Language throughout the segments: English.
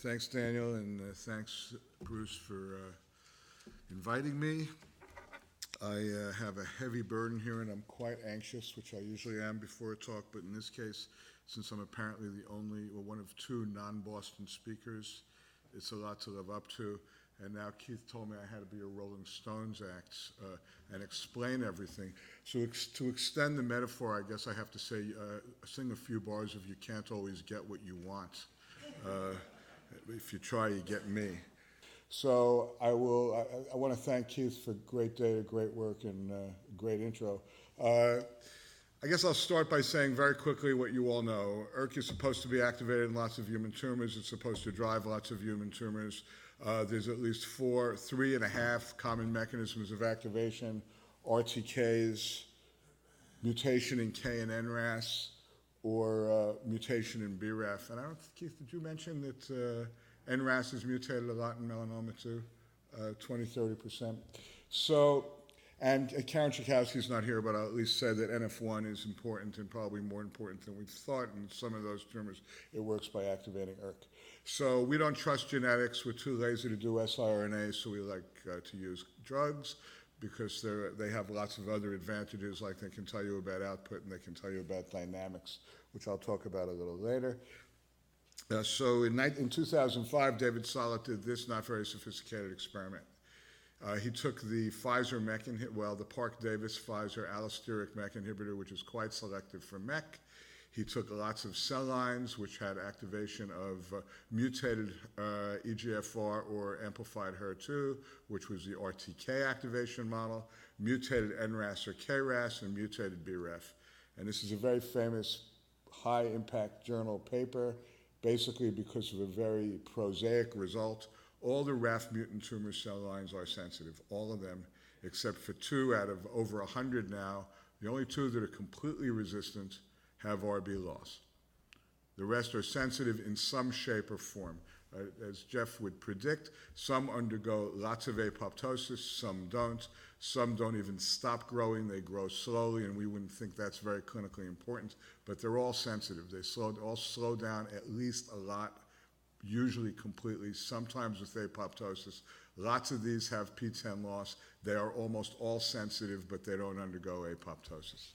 Thanks, Daniel, and thanks, Bruce, for inviting me. I have a heavy burden here, and I'm quite anxious, which I usually am before a talk, but in this case, since I'm apparently the only, or one of two non-Boston speakers, it's a lot to live up to. And now Keith told me I had to be a Rolling Stones act and explain everything. So to extend the metaphor, I guess I have to say, sing a few bars of "You Can't Always Get What You Want." If you try, you get me. So I want to thank Keith for great data, great work, and great intro. I guess I'll start by saying very quickly what you all know. ERK is supposed to be activated in lots of human tumors. It's supposed to drive lots of human tumors. There's at least 3.5 common mechanisms of activation: RTKs, mutation in K and NRAS, or mutation in BRAF. And I don't, Keith, did you mention that NRAS is mutated a lot in melanoma too? 20-30%. So, and Karen Chakowski's not here, but I'll at least say that NF1 is important and probably more important than we thought. In some of those tumors, it works by activating ERK. So we don't trust genetics. We're too lazy to do siRNA, so we like to use drugs because they have lots of other advantages, like they can tell you about output and they can tell you about dynamics, which I'll talk about a little later. So in 2005, David Solit did this not very sophisticated experiment. He took the Pfizer MEK inhibitor, the Park-Davis Pfizer allosteric MEK inhibitor, which is quite selective for MEK. He took lots of cell lines which had activation of mutated EGFR or amplified HER2, which was the RTK activation model, mutated NRAS or KRAS, and mutated BRAF. And this is a very famous high-impact journal paper, basically because of a very prosaic result. All the RAF mutant tumor cell lines are sensitive, all of them, except for 2 out of over 100 now. The only 2 that are completely resistant have RB loss. The rest are sensitive in some shape or form. As Jeff would predict, some undergo lots of apoptosis, some don't. Some don't even stop growing, they grow slowly, and we wouldn't think that's very clinically important, but they're all sensitive. They all slow down at least a lot, usually completely, sometimes with apoptosis. Lots of these have PTEN loss. They are almost all sensitive, but they don't undergo apoptosis.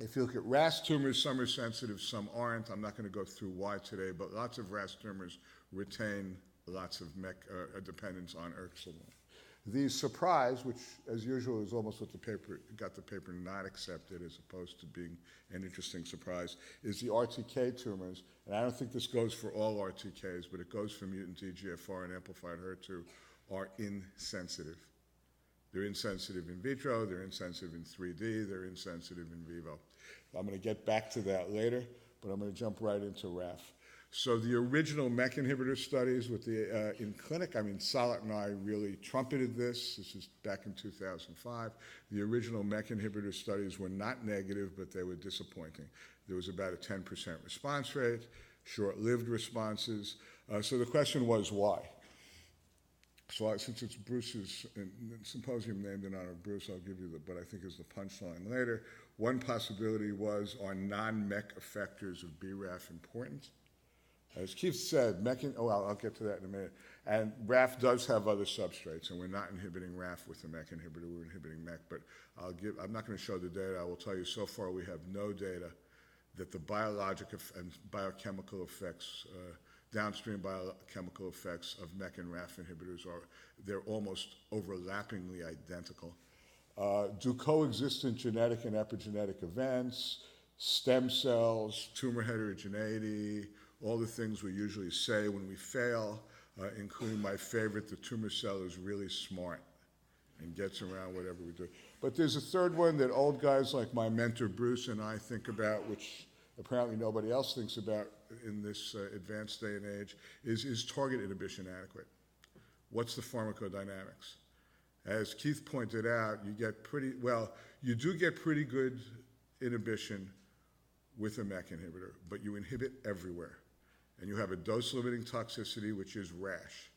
If you look at RAS tumors, some are sensitive, some aren't. I'm not going to go through why today, but lots of RAS tumors retain lots of dependence on ERK signaling. The surprise, which as usual is almost what the paper got the paper not accepted as opposed to being an interesting surprise, is the RTK tumors. And I don't think this goes for all RTKs, but it goes for mutant EGFR and amplified HER2, are insensitive. They're insensitive in vitro, they're insensitive in 3D, they're insensitive in vivo. I'm going to get back to that later, but I'm going to jump right into RAF. So the original MEK inhibitor studies with the in clinic, I mean, Solit and I really trumpeted this. This is back in 2005. The original MEK inhibitor studies were not negative, but they were disappointing. There was about a 10% response rate, short-lived responses. So the question was why? So since it's Bruce's symposium named in honor of Bruce, I'll give you but I think is the punchline later. One possibility was, are non-MEK effectors of BRAF important? As Keith said, I'll get to that in a minute. And RAF does have other substrates, and we're not inhibiting RAF with the MEK inhibitor, we're inhibiting MEK, but I'm not going to show the data. I will tell you so far we have no data that the biologic and biochemical effects, downstream biochemical effects of MEK and RAF inhibitors they're almost overlappingly identical. Do coexistent genetic and epigenetic events, stem cells, tumor heterogeneity, all the things we usually say when we fail, including my favorite, the tumor cell is really smart and gets around whatever we do. But there's a third one that old guys like my mentor Bruce and I think about, which apparently nobody else thinks about in this advanced day and age, is target inhibition adequate? What's the pharmacodynamics? As Keith pointed out, you do get pretty good inhibition with a MEK inhibitor, but you inhibit everywhere. And you have a dose-limiting toxicity, which is rash.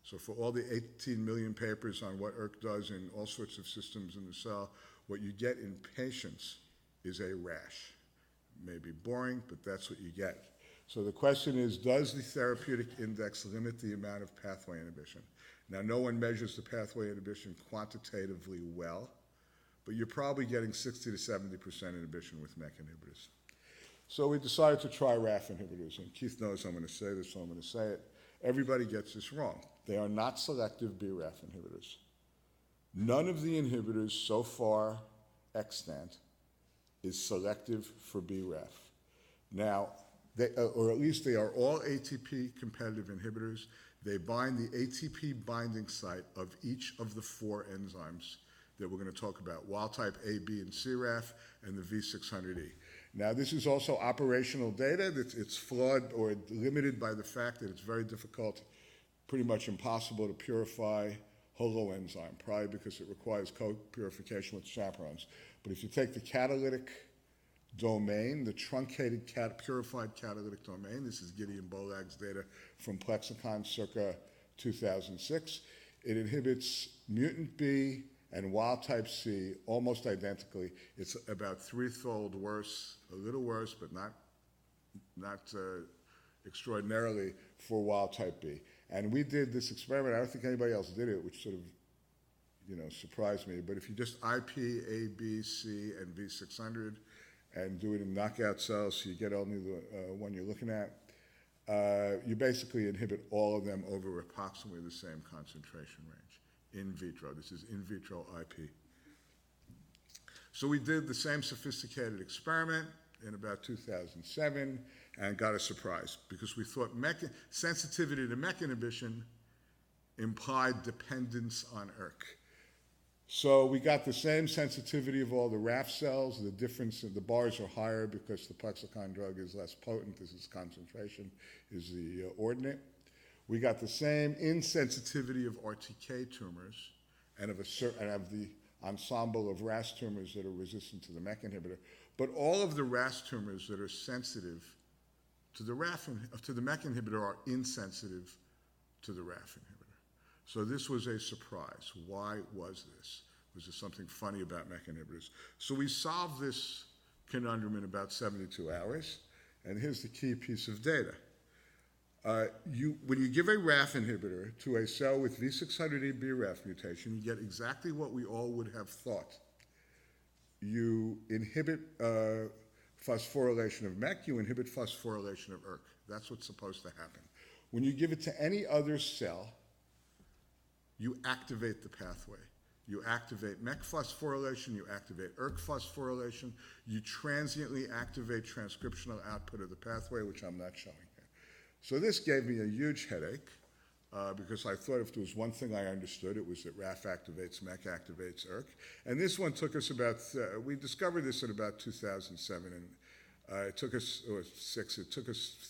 So for all the 18 million papers on what ERK does in all sorts of systems in the cell, what you get in patients is a rash. It may be boring, but that's what you get. So the question is, does the therapeutic index limit the amount of pathway inhibition? Now, no one measures the pathway inhibition quantitatively well, but you're probably getting 60 to 70% inhibition with MEK inhibitors. So we decided to try RAF inhibitors, and Keith knows I'm going to say this, so I'm going to say it. Everybody gets this wrong. They are not selective BRAF inhibitors. None of the inhibitors so far extant is selective for BRAF. Now, or at least they are all ATP-competitive inhibitors. They bind the ATP binding site of each of the 4 enzymes that we're going to talk about, wild type A, B, and C RAF, and the V600E. Now, this is also operational data. It's flawed or limited by the fact that it's very difficult, pretty much impossible to purify holoenzyme, probably because it requires co-purification with chaperones. But if you take the catalytic domain, the truncated purified catalytic domain, this is Gideon Bolag's data from Plexicon circa 2006, it inhibits mutant B and wild type C almost identically. It's about 3-fold worse, a little worse, but not extraordinarily for wild type B. And we did this experiment. I don't think anybody else did it, which sort of, surprised me. But if you just IP A, B, C, and V600 and do it in knockout cells, so you get only the one you're looking at, you basically inhibit all of them over approximately the same concentration range in vitro. This is in vitro IP. So we did the same sophisticated experiment in about 2007 and got a surprise because we thought sensitivity to MEK inhibition implied dependence on ERK. So we got the same sensitivity of all the RAF cells. The difference in the bars are higher because the Plexicon drug is less potent. This is concentration is the ordinate. We got the same insensitivity of RTK tumors and of the ensemble of RAS tumors that are resistant to the MEK inhibitor. But all of the RAS tumors that are sensitive to the MEK inhibitor are insensitive to the RAF inhibitor. So this was a surprise. Why was this? Was there something funny about MEK inhibitors? So we solved this conundrum in about 72 hours, and here's the key piece of data. When you give a RAF inhibitor to a cell with V600E BRAF mutation, you get exactly what we all would have thought. You inhibit phosphorylation of MEK, you inhibit phosphorylation of ERK. That's what's supposed to happen. When you give it to any other cell, you activate the pathway. You activate MEK phosphorylation, you activate ERK phosphorylation, you transiently activate transcriptional output of the pathway, which I'm not showing here. So this gave me a huge headache because I thought if there was one thing I understood, it was that RAF activates MEK, activates ERK. And this one took us we discovered this in about 2007, and it took us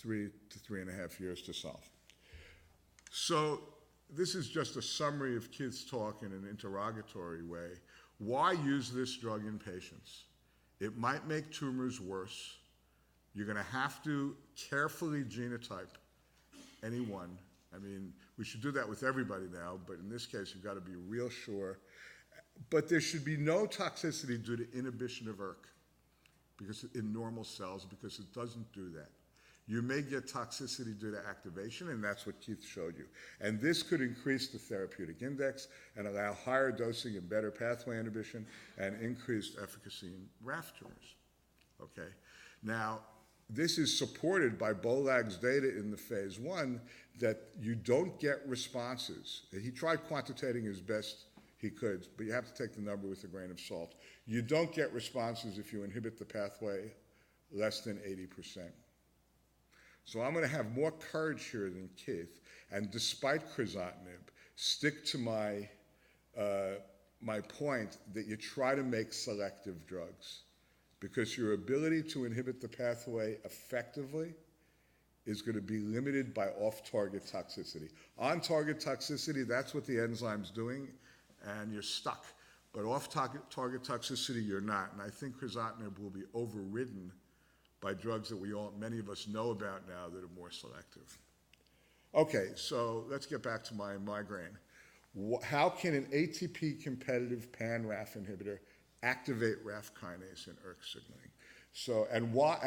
3 to 3.5 years to solve. So this is just a summary of Keith's talk in an interrogatory way. Why use this drug in patients? It might make tumors worse. You're going to have to carefully genotype anyone. I mean, we should do that with everybody now, but in this case, you've got to be real sure. But there should be no toxicity due to inhibition of ERK in normal cells because it doesn't do that. You may get toxicity due to activation, and that's what Keith showed you. And this could increase the therapeutic index and allow higher dosing and better pathway inhibition and increased efficacy in RAF tumors. Okay? Now, this is supported by Bolag's data in the phase 1 that you don't get responses. He tried quantitating as best he could, but you have to take the number with a grain of salt. You don't get responses if you inhibit the pathway less than 80%. So I'm going to have more courage here than Keith, and despite crizotinib, stick to my point that you try to make selective drugs because your ability to inhibit the pathway effectively is going to be limited by off-target toxicity. On-target toxicity, that's what the enzyme's doing, and you're stuck. But off-target toxicity, you're not. And I think crizotinib will be overridden by drugs that many of us know about now that are more selective. Okay, so let's get back to my migraine. How can an ATP-competitive pan-RAF inhibitor activate RAF kinase and ERK signaling? So, and why,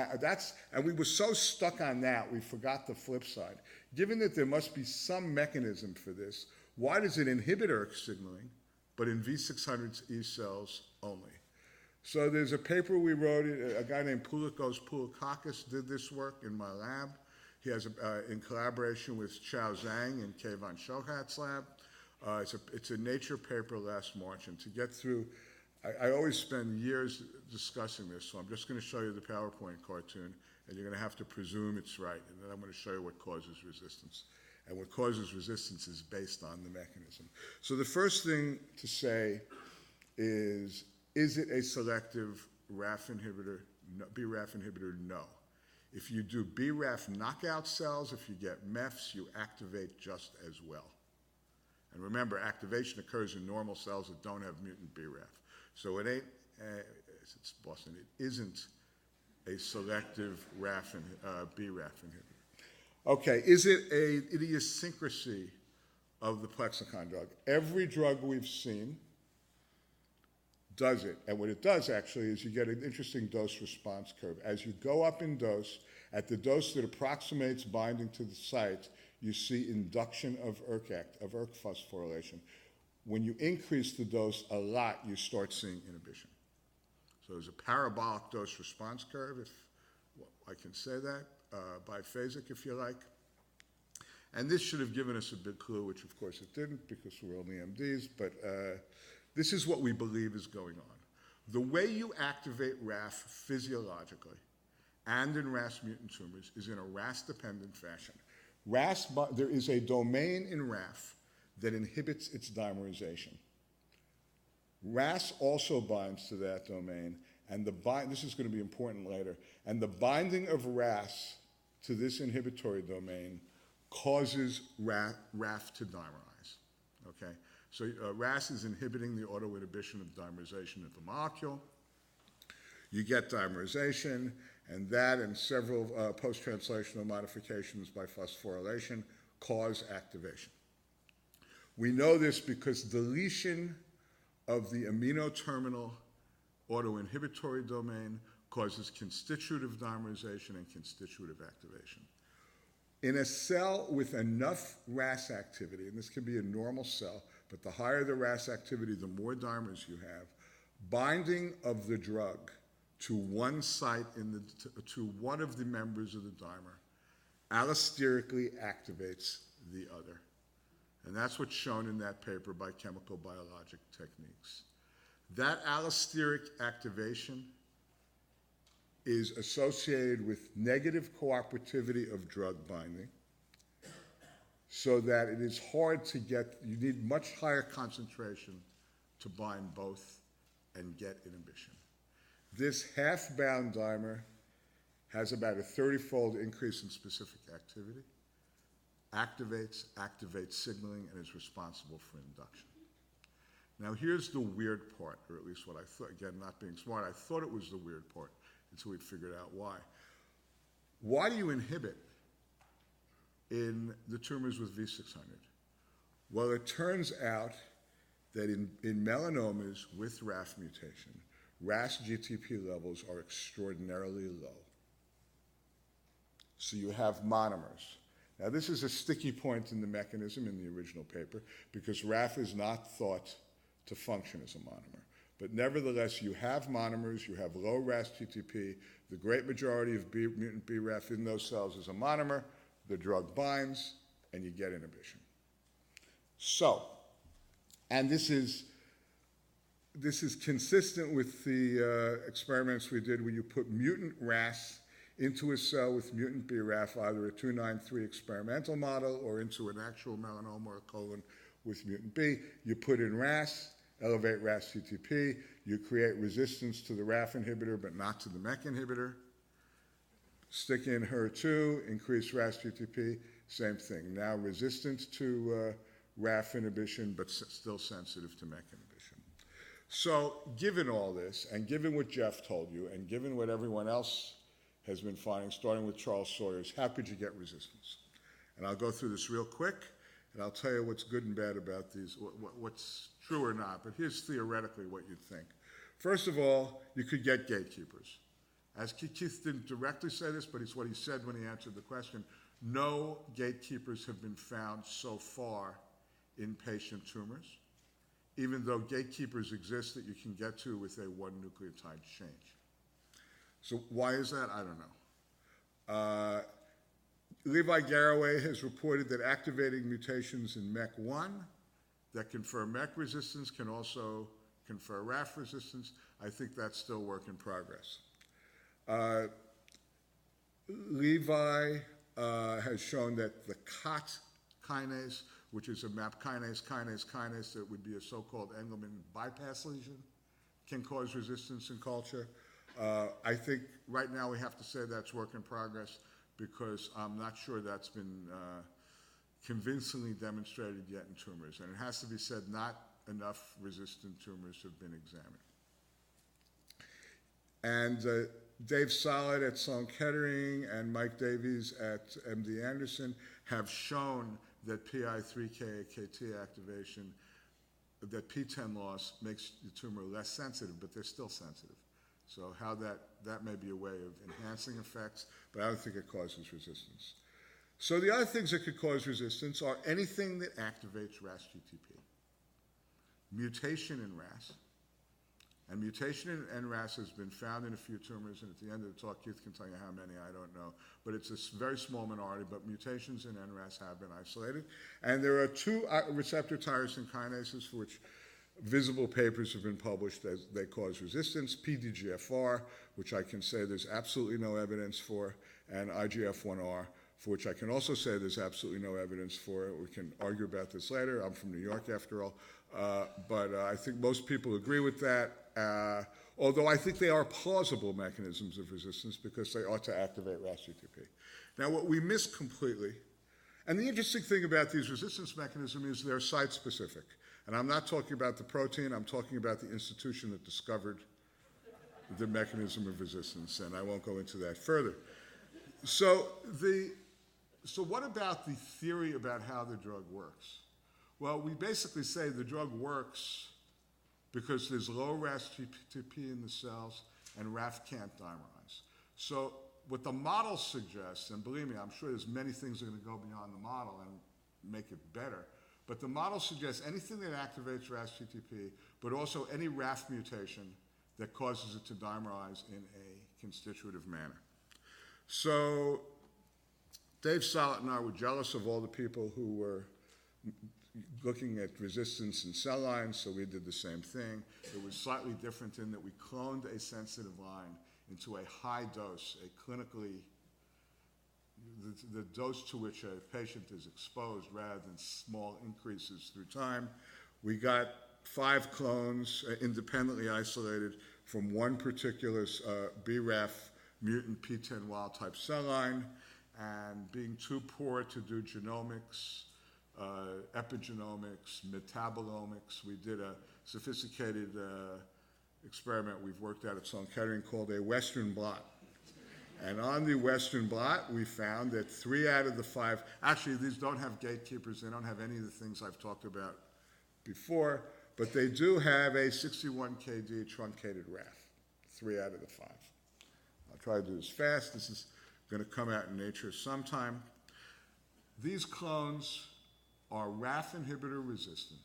and we were so stuck on that, we forgot the flip side. Given that there must be some mechanism for this, why does it inhibit ERK signaling, but in V600 E cells only? So there's a paper we wrote, a guy named Poulikos Poulikakis did this work in my lab. He has, in collaboration with Chao Zhang and Kayvon Shohat's lab. It's a Nature paper last March, and to get through, I always spend years discussing this, so I'm just going to show you the PowerPoint cartoon, and you're going to have to presume it's right, and then I'm going to show you what causes resistance. And what causes resistance is based on the mechanism. So the first thing to say is it a selective RAF inhibitor, BRAF inhibitor? No. If you do BRAF knockout cells, if you get MEFs, you activate just as well. And remember, activation occurs in normal cells that don't have mutant BRAF. So it ain't, it's Boston, it isn't a selective BRAF inhibitor. Okay, is it an idiosyncrasy of the Plexicon drug? Every drug we've seen does it. And what it does actually is you get an interesting dose-response curve. As you go up in dose, at the dose that approximates binding to the site, you see induction of ERK phosphorylation. When you increase the dose a lot, you start seeing inhibition. So there's a parabolic dose-response curve, if I can say that, biphasic if you like. And this should have given us a big clue, which of course it didn't because we're only MDs, but this is what we believe is going on. The way you activate RAF physiologically and in RAS mutant tumors is in a RAS-dependent fashion. There is a domain in RAF that inhibits its dimerization. RAS also binds to that domain, and this is going to be important later, and the binding of RAS to this inhibitory domain causes RAF to dimerize, okay? So RAS is inhibiting the autoinhibition of dimerization of the molecule. You get dimerization, and that and several post-translational modifications by phosphorylation cause activation. We know this because deletion of the amino terminal autoinhibitory domain causes constitutive dimerization and constitutive activation. In a cell with enough RAS activity, and this can be a normal cell, but the higher the RAS activity, the more dimers you have, binding of the drug to one site to one of the members of the dimer allosterically activates the other. And that's what's shown in that paper by chemical biologic techniques. That allosteric activation is associated with negative cooperativity of drug binding, so that it is hard to get, you need much higher concentration to bind both and get inhibition. This half-bound dimer has about a 30-fold increase in specific activity, activates signaling, and is responsible for induction. Now here's the weird part, or at least what I thought, again, not being smart, I thought it was the weird part until we figured out why. Why do you inhibit in the tumors with V600? Well, it turns out that in melanomas with RAF mutation, RAS GTP levels are extraordinarily low. So you have monomers. Now this is a sticky point in the mechanism in the original paper because RAF is not thought to function as a monomer. But nevertheless, you have monomers, you have low RAS GTP. The great majority of mutant BRAF in those cells is a monomer. The drug binds, and you get inhibition. So, and this is consistent with the experiments we did where you put mutant RAS into a cell with mutant BRAF, either a 293 experimental model or into an actual melanoma or colon with mutant B. You put in RAS, elevate RAS GTP, you create resistance to the RAF inhibitor but not to the MEK inhibitor. Stick in HER2, increase RAS GTP, same thing. Now resistant to RAF inhibition but still sensitive to MEK inhibition. So given all this, and given what Jeff told you, and given what everyone else has been finding, starting with Charles Sawyer's, how could you get resistance? And I'll go through this real quick, and I'll tell you what's good and bad about these, what's true or not, but here's theoretically what you'd think. First of all, you could get gatekeepers. as Keith didn't directly say this, but it's what he said when he answered the question, no gatekeepers have been found so far in patient tumors, even though gatekeepers exist that you can get to with a one nucleotide change. So why is that? I don't know. Levi Garraway has reported that activating mutations in MEK1 that confer MEK resistance can also confer RAF resistance. I think that's still work in progress. Levi has shown that the COT kinase, which is a MAP kinase that would be a so-called Engelmann bypass lesion, can cause resistance in culture. I think right now we have to say that's work in progress because I'm not sure that's been convincingly demonstrated yet in tumors. And it has to be said, not enough resistant tumors have been examined. And Dave Solid at Sloan Kettering and Mike Davies at MD Anderson have shown that PI3K-AKT activation, that PTEN loss makes the tumor less sensitive, but they're still sensitive. So how that may be a way of enhancing effects, but I don't think it causes resistance. So the other things that could cause resistance are anything that activates RAS-GTP. Mutation in RAS. And mutation in NRAS has been found in a few tumors, and at the end of the talk, Keith can tell you how many, I don't know. But it's a very small minority, but mutations in NRAS have been isolated. And there are two receptor tyrosine kinases for which visible papers have been published as they cause resistance, PDGFR, which I can say there's absolutely no evidence for, and IGF-1R, for which I can also say there's absolutely no evidence for. We can argue about this later. I'm from New York, after all. But I think most people agree with that, although I think they are plausible mechanisms of resistance because they ought to activate RAS-GTP. Now, what we miss completely, and the interesting thing about these resistance mechanisms is they're site-specific. And I'm not talking about the protein, I'm talking about the institution that discovered the mechanism of resistance, and I won't go into that further. So what about the theory about how the drug works? Well, we basically say the drug works because there's low RAS-GTP in the cells and RAF can't dimerize. So what the model suggests, and believe me, I'm sure there's many things that are going to go beyond the model and make it better, but the model suggests anything that activates RAS-GTP, but also any RAF mutation that causes it to dimerize in a constitutive manner. So Dave Solid and I were jealous of all the people who were looking at resistance in cell lines, so we did the same thing. It was slightly different in that we cloned a sensitive line into a high dose, a clinically, the dose to which a patient is exposed rather than small increases through time. We got 5 clones independently isolated from one particular BRAF mutant PTEN wild type cell line, and being too poor to do genomics, epigenomics, metabolomics, we did a sophisticated experiment we've worked out at Sloan Kettering called a Western blot. And on the Western blot, we found that 3 out of the 5, actually these don't have gatekeepers, they don't have any of the things I've talked about before, but they do have a 61 kD truncated RAF, 3 out of the 5. I'll try to do this fast. This is going to come out in Nature sometime. These clones are RAF inhibitor resistant.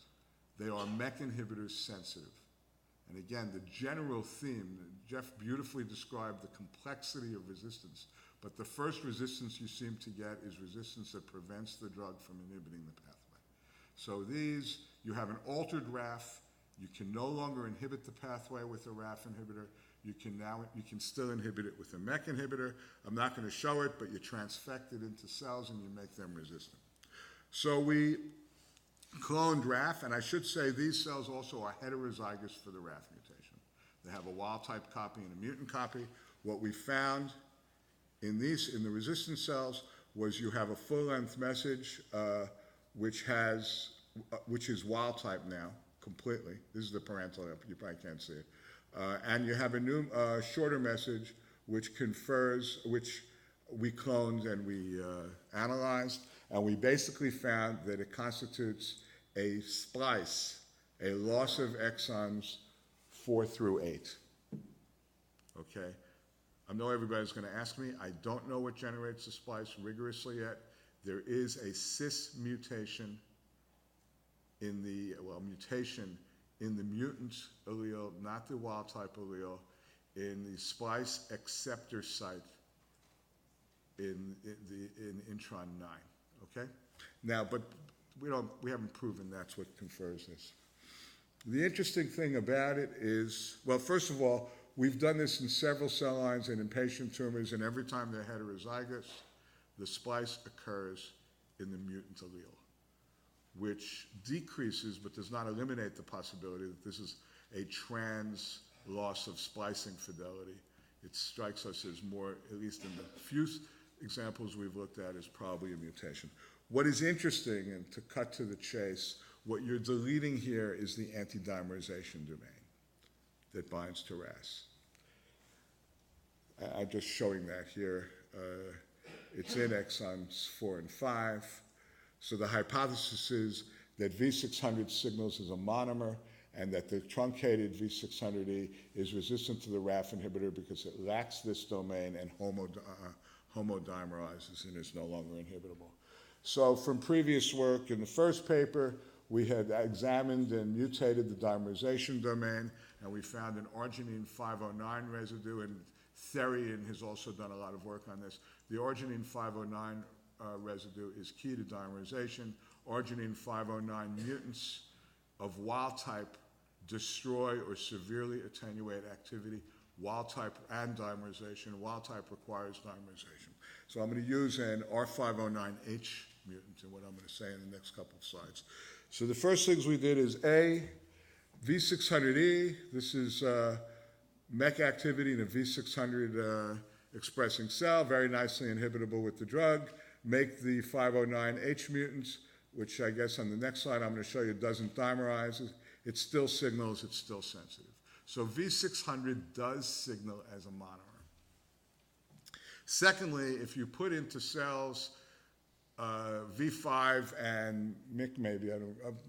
They are MEK inhibitor sensitive. And again, the general theme, Jeff beautifully described the complexity of resistance, but the first resistance you seem to get is resistance that prevents the drug from inhibiting the pathway. So these, you have an altered RAF, you can no longer inhibit the pathway with a RAF inhibitor, you can still inhibit it with a MEK inhibitor. I'm not going to show it, but you transfect it into cells and you make them resistant. So we cloned RAF, and I should say these cells also are heterozygous for the RAF mutation. They have a wild-type copy and a mutant copy. What we found in the resistant cells was you have a full-length message which is wild-type now completely. This is the parental, you probably can't see it. And you have a new shorter message which we cloned and we analyzed, and we basically found that it constitutes a splice, a loss of exons 4 through 8. Okay? I know everybody's going to ask me. I don't know what generates the splice rigorously yet. There is a cis mutation in the, mutation in the mutant allele, not the wild type allele, in the splice acceptor site in intron 9, okay? Now, but we haven't proven that's what confers this. The interesting thing about it is, well, first of all, we've done this in several cell lines and in patient tumors, and every time they're heterozygous, the splice occurs in the mutant allele, which decreases but does not eliminate the possibility that this is a trans loss of splicing fidelity. It strikes us as more, at least in the few examples we've looked at, is probably a mutation. What is interesting, and to cut to the chase, what you're deleting here is the anti-dimerization domain that binds to RAS. I'm just showing that here. It's in exons 4 and 5. So the hypothesis is that V600 signals as a monomer and that the truncated V600E is resistant to the RAF inhibitor because it lacks this domain and homodimerizes and is no longer inhibitable. So from previous work in the first paper, we had examined and mutated the dimerization domain, and we found an arginine 509 residue, and Therian has also done a lot of work on this. The arginine 509 residue is key to dimerization. Arginine 509 mutants of wild type destroy or severely attenuate activity. Wild type and dimerization. Wild type requires dimerization. So I'm going to use an R509H mutant in what I'm going to say in the next couple of slides. So the first things we did is A, V600E. This is MEK activity in a V600 expressing cell, very nicely inhibitable with the drug. Make the 509H mutants, which I guess on the next slide I'm going to show you doesn't dimerize. It still signals, it's still sensitive. So V600 does signal as a monomer. Secondly, if you put into cells V5 and MYC maybe,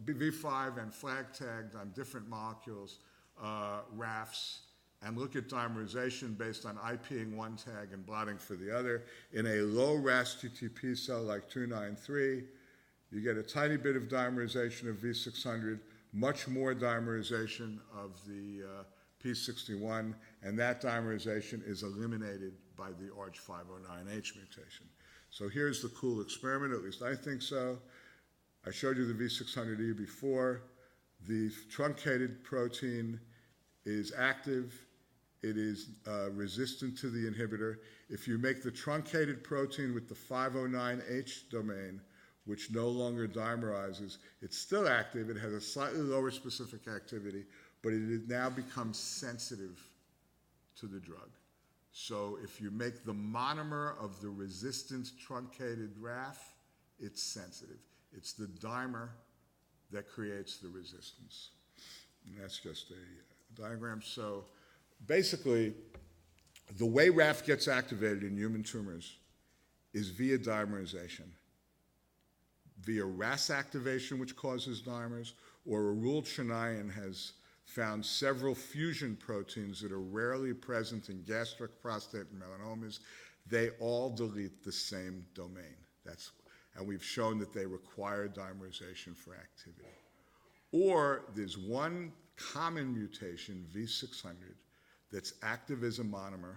V5 and flag tagged on different molecules, RAFs, and look at dimerization based on IPing one tag and blotting for the other. In a low RAS GTP cell like 293, you get a tiny bit of dimerization of V600, much more dimerization of the P61, and that dimerization is eliminated by the ARG509H mutation. So here's the cool experiment, at least I think so. I showed you the V600E before. The truncated protein is active. It is resistant to the inhibitor. If you make the truncated protein with the 509H domain, which no longer dimerizes, it's still active. It has a slightly lower specific activity, but it now becomes sensitive to the drug. So if you make the monomer of the resistant truncated RAF, it's sensitive. It's the dimer that creates the resistance. And that's just a diagram. So basically, the way RAF gets activated in human tumors is via dimerization, via RAS activation, which causes dimers, or Arul Chanayan has found several fusion proteins that are rarely present in gastric, prostate, and melanomas. They all delete the same domain. And we've shown that they require dimerization for activity. Or there's one common mutation, V600, that's active as a monomer,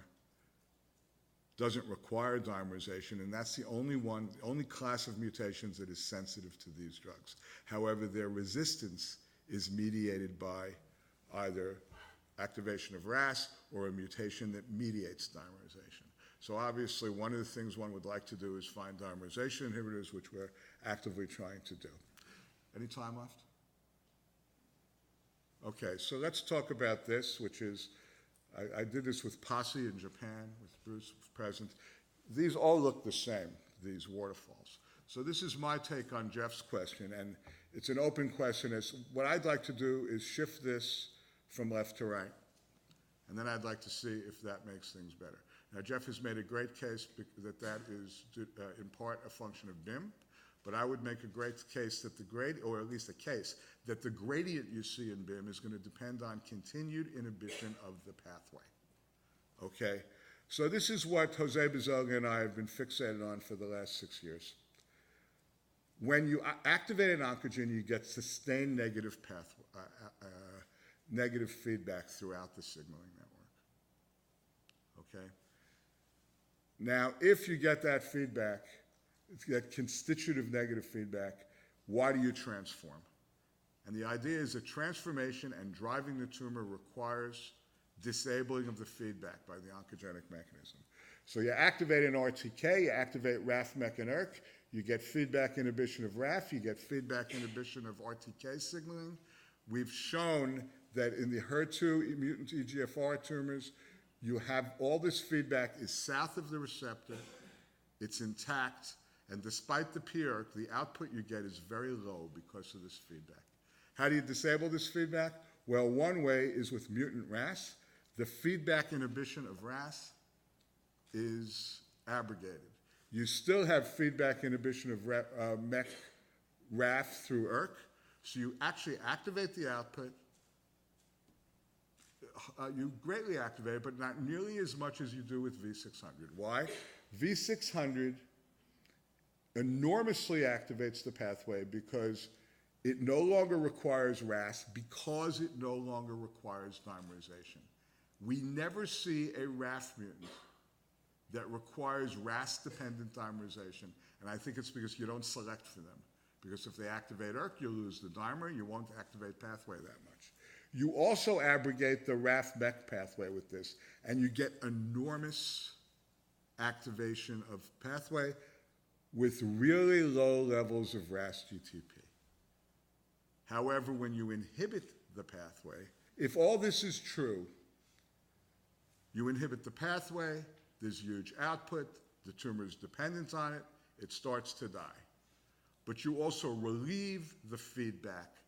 doesn't require dimerization, and that's the only class of mutations that is sensitive to these drugs. However, their resistance is mediated by either activation of RAS or a mutation that mediates dimerization. So obviously, one of the things one would like to do is find dimerization inhibitors, which we're actively trying to do. Any time left? Okay, so let's talk about this, which is, I did this with Posse in Japan, with Bruce present. These all look the same, these waterfalls. So this is my take on Jeff's question, and it's an open question. What I'd like to do is shift this from left to right, and then I'd like to see if that makes things better. Now, Jeff has made a great case that is in part a function of BIM, but I would make a great case that or at least a case, that the gradient you see in BIM is going to depend on continued inhibition of the pathway. Okay? So this is what Jose Bazelga and I have been fixated on for the last 6 years. When you activate an oncogene, you get sustained negative negative feedback throughout the signaling network. Okay? Now, if you get that feedback, that constitutive negative feedback, why do you transform? And the idea is that transformation and driving the tumor requires disabling of the feedback by the oncogenic mechanism. So you activate an RTK, you activate RAF, MEK, and ERK, you get feedback inhibition of RAF, you get feedback inhibition of RTK signaling. We've shown that in the HER2 mutant EGFR tumors, you have all this feedback is south of the receptor, it's intact, and despite the PERK, the output you get is very low because of this feedback. How do you disable this feedback? Well, one way is with mutant Ras. The feedback inhibition of Ras is abrogated. You still have feedback inhibition of MEK, RAF through ERK, so you actually activate the output. You greatly activate it, but not nearly as much as you do with V600. Why? V600 enormously activates the pathway because it no longer requires RAS, because it no longer requires dimerization. We never see a RAF mutant that requires RAS-dependent dimerization, and I think it's because you don't select for them. Because if they activate ERK, you lose the dimer, you won't activate pathway that much. You also abrogate the RAF-MEK pathway with this, and you get enormous activation of pathway with really low levels of RAS-GTP. However, when you inhibit the pathway, if all this is true, you inhibit the pathway, there's huge output, the tumor is dependent on it, it starts to die. But you also relieve the feedback,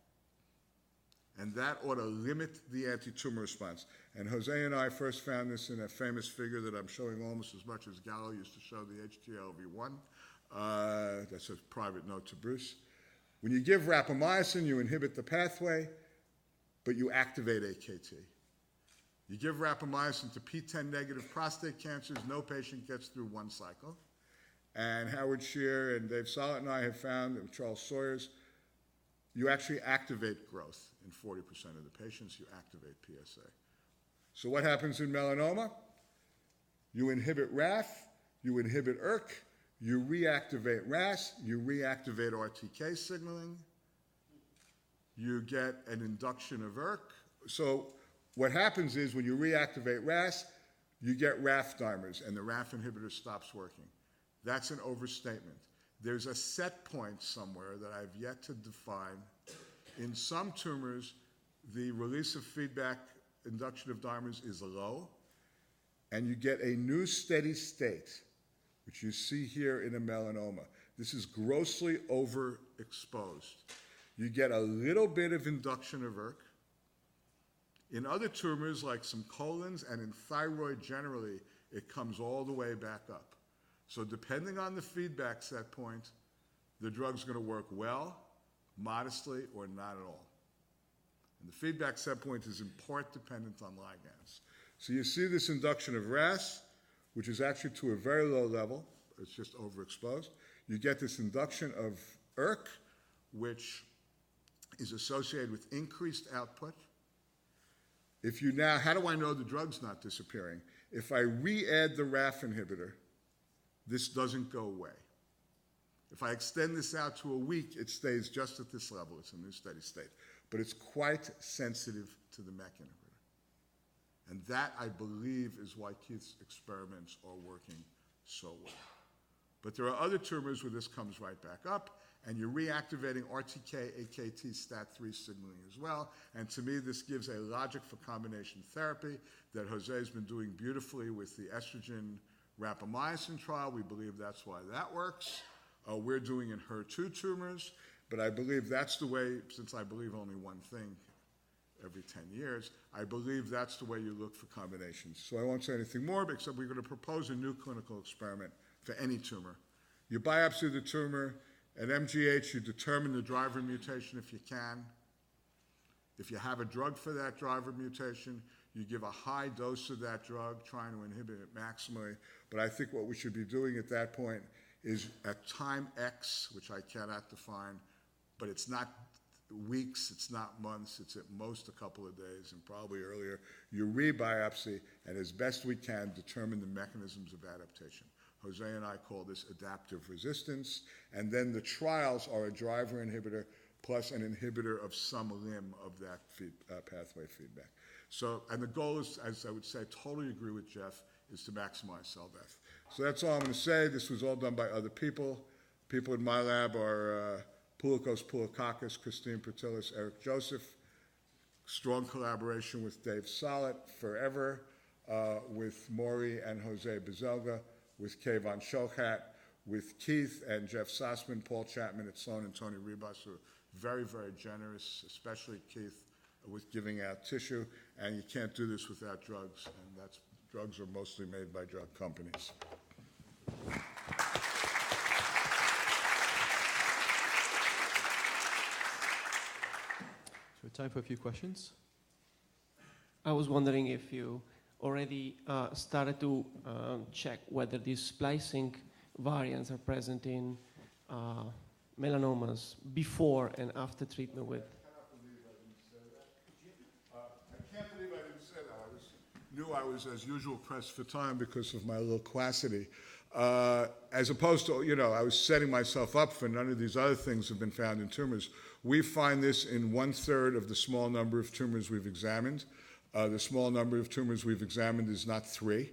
and that ought to limit the anti-tumor response. And Jose and I first found this in a famous figure that I'm showing almost as much as Gallo used to show the HTLV1. That's a private note to Bruce. When you give rapamycin, you inhibit the pathway, but you activate AKT. You give rapamycin to PTEN negative prostate cancers, no patient gets through one cycle. And Howard Shear and Dave Sollett and I have found, and Charles Sawyers, you actually activate growth in 40% of the patients, you activate PSA. So what happens in melanoma? You inhibit RAF, you inhibit ERK, you reactivate RAS, you reactivate RTK signaling, you get an induction of ERK. So what happens is when you reactivate RAS, you get RAF dimers, and the RAF inhibitor stops working. That's an overstatement. There's a set point somewhere that I've yet to define. In some tumors, the release of feedback induction of dimers is low, and you get a new steady state, which you see here in a melanoma. This is grossly overexposed. You get a little bit of induction of ERK. In other tumors, like some colons and in thyroid generally, it comes all the way back up. So depending on the feedback set point, the drug's going to work well, modestly, or not at all. And the feedback set point is in part dependent on ligands. So you see this induction of RAS, which is actually to a very low level. It's just overexposed. You get this induction of ERK, which is associated with increased output. If you now, how do I know the drug's not disappearing? If I re-add the RAF inhibitor, this doesn't go away. If I extend this out to a week, it stays just at this level. It's a new steady state. But it's quite sensitive to the MEK inhibitor. And that, I believe, is why Keith's experiments are working so well. But there are other tumors where this comes right back up, and you're reactivating RTK, AKT, STAT3 signaling as well. And to me, this gives a logic for combination therapy that Jose's been doing beautifully with the estrogen rapamycin trial. We believe that's why that works. We're doing in HER2 tumors, but I believe that's the way, since I believe only one thing every 10 years, I believe that's the way you look for combinations. So I won't say anything more, except we're going to propose a new clinical experiment for any tumor. You biopsy the tumor. At MGH, you determine the driver mutation if you can. If you have a drug for that driver mutation, You give a high dose of that drug, trying to inhibit it maximally. But I think what we should be doing at that point is at time X, which I cannot define, but it's not weeks, it's not months, it's at most a couple of days and probably earlier, you rebiopsy and as best we can determine the mechanisms of adaptation. Jose and I call this adaptive resistance, and then the trials are a driver inhibitor plus an inhibitor of some limb of that pathway feedback. So, and the goal is, as I would say, totally agree with Jeff, is to maximize cell death. So that's all I'm going to say. This was all done by other people. People in my lab are Poulikos Poulakakis, Christine Pertilis, Eric Joseph. Strong collaboration with Dave Solit, forever, with Maury and Jose Bezelga, with Kayvon Shochat, with Keith and Jeff Sussman, Paul Chapman at Sloan, and Tony Rebus, who are very, very generous, especially Keith, with giving out tissue. And you can't do this without drugs, and drugs are mostly made by drug companies. So time for a few questions. I was wondering if you already started to check whether these splicing variants are present in melanomas before and after treatment with. I can't believe I didn't say that. I knew I was, as usual, pressed for time because of my loquacity. As opposed to, I was setting myself up for none of these other things have been found in tumors. We find this in 1/3 of the small number of tumors we've examined. The small number of tumors we've examined is not 3.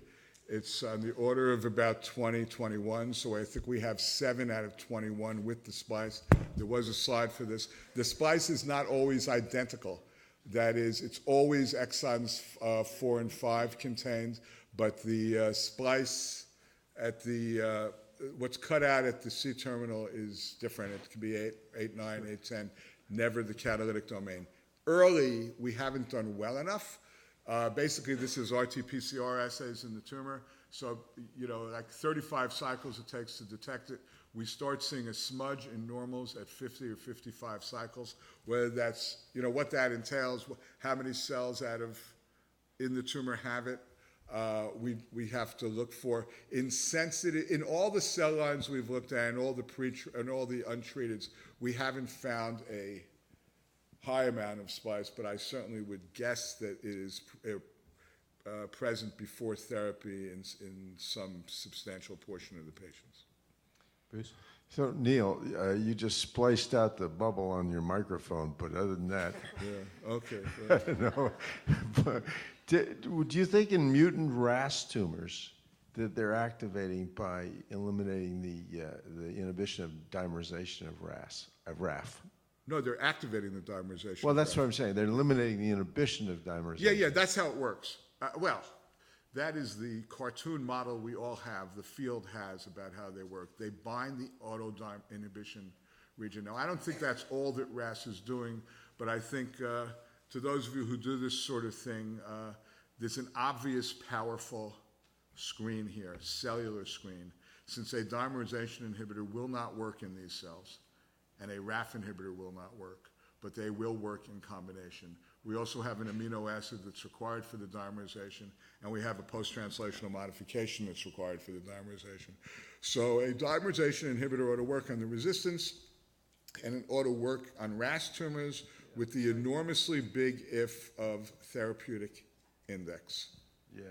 It's on the order of about 20, 21. So I think we have 7 out of 21 with the splice. There was a slide for this. The splice is not always identical. That is, it's always exons 4 and 5 contained, but the splice at the, what's cut out at the C-terminal is different. It can be 8, 9, 8, 10, never the catalytic domain. Early, we haven't done well enough. Basically, this is RT-PCR assays in the tumor. So, like 35 cycles it takes to detect it. We start seeing a smudge in normals at 50 or 55 cycles, whether that's, what that entails, how many cells in the tumor have it. We have to look for in all the cell lines we've looked at and all the untreateds, we haven't found a high amount of splice, but I certainly would guess that it is present before therapy in some substantial portion of the patients. Bruce? So, Neil, you just spliced out the bubble on your microphone, but other than that... Yeah, okay. No, but do you think in mutant Ras tumors that they're activating by eliminating the inhibition of dimerization of RAF? No, they're activating the dimerization. Well, that's what I'm saying. They're eliminating the inhibition of dimerization. Yeah, that's how it works. That is the cartoon model we all have, the field has about how they work. They bind the autodime inhibition region. Now, I don't think that's all that RAS is doing, but I think to those of you who do this sort of thing, there's an obvious, powerful screen here, cellular screen. Since a dimerization inhibitor will not work in these cells, and a RAF inhibitor will not work, but they will work in combination. We also have an amino acid that's required for the dimerization, and we have a post-translational modification that's required for the dimerization. So a dimerization inhibitor ought to work on the resistance, and it ought to work on RAS tumors with the enormously big if of therapeutic index. Yeah.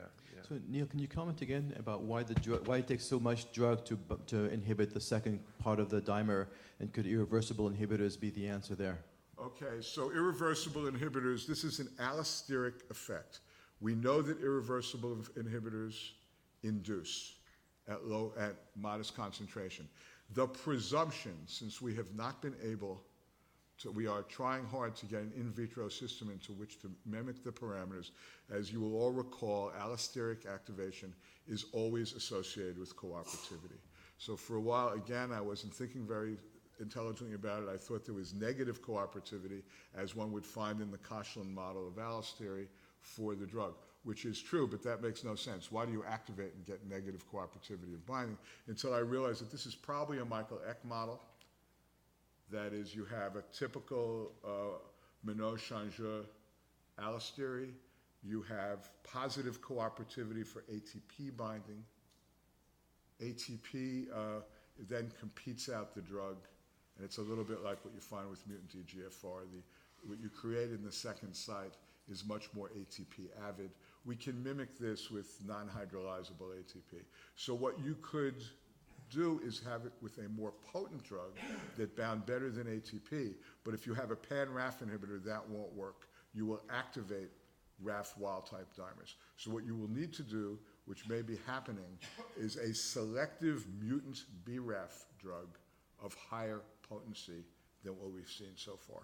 So Neil, can you comment again about why it takes so much drug to inhibit the second part of the dimer, and could irreversible inhibitors be the answer there? Okay, so irreversible inhibitors, this is an allosteric effect. We know that irreversible inhibitors induce at modest concentration. The presumption, since we have not been able to, we are trying hard to get an in vitro system into which to mimic the parameters. As you will all recall, allosteric activation is always associated with cooperativity. So for a while, again, I wasn't thinking very intelligently about it. I thought there was negative cooperativity, as one would find in the Koshland model of allostery for the drug, which is true, but that makes no sense. Why do you activate and get negative cooperativity of binding? Until I realized that this is probably a Michael-Eck model. That is, you have a typical Monod-Changeux allostery, You have positive cooperativity for ATP binding. ATP then competes out the drug, and it's a little bit like what you find with mutant EGFR. What you create in the second site is much more ATP avid. We can mimic this with non-hydrolyzable ATP. So what you could do is have it with a more potent drug that bound better than ATP, but if you have a pan-RAF inhibitor, that won't work. You will activate RAF wild-type dimers. So what you will need to do, which may be happening, is a selective mutant BRAF drug of higher potency than what we've seen so far.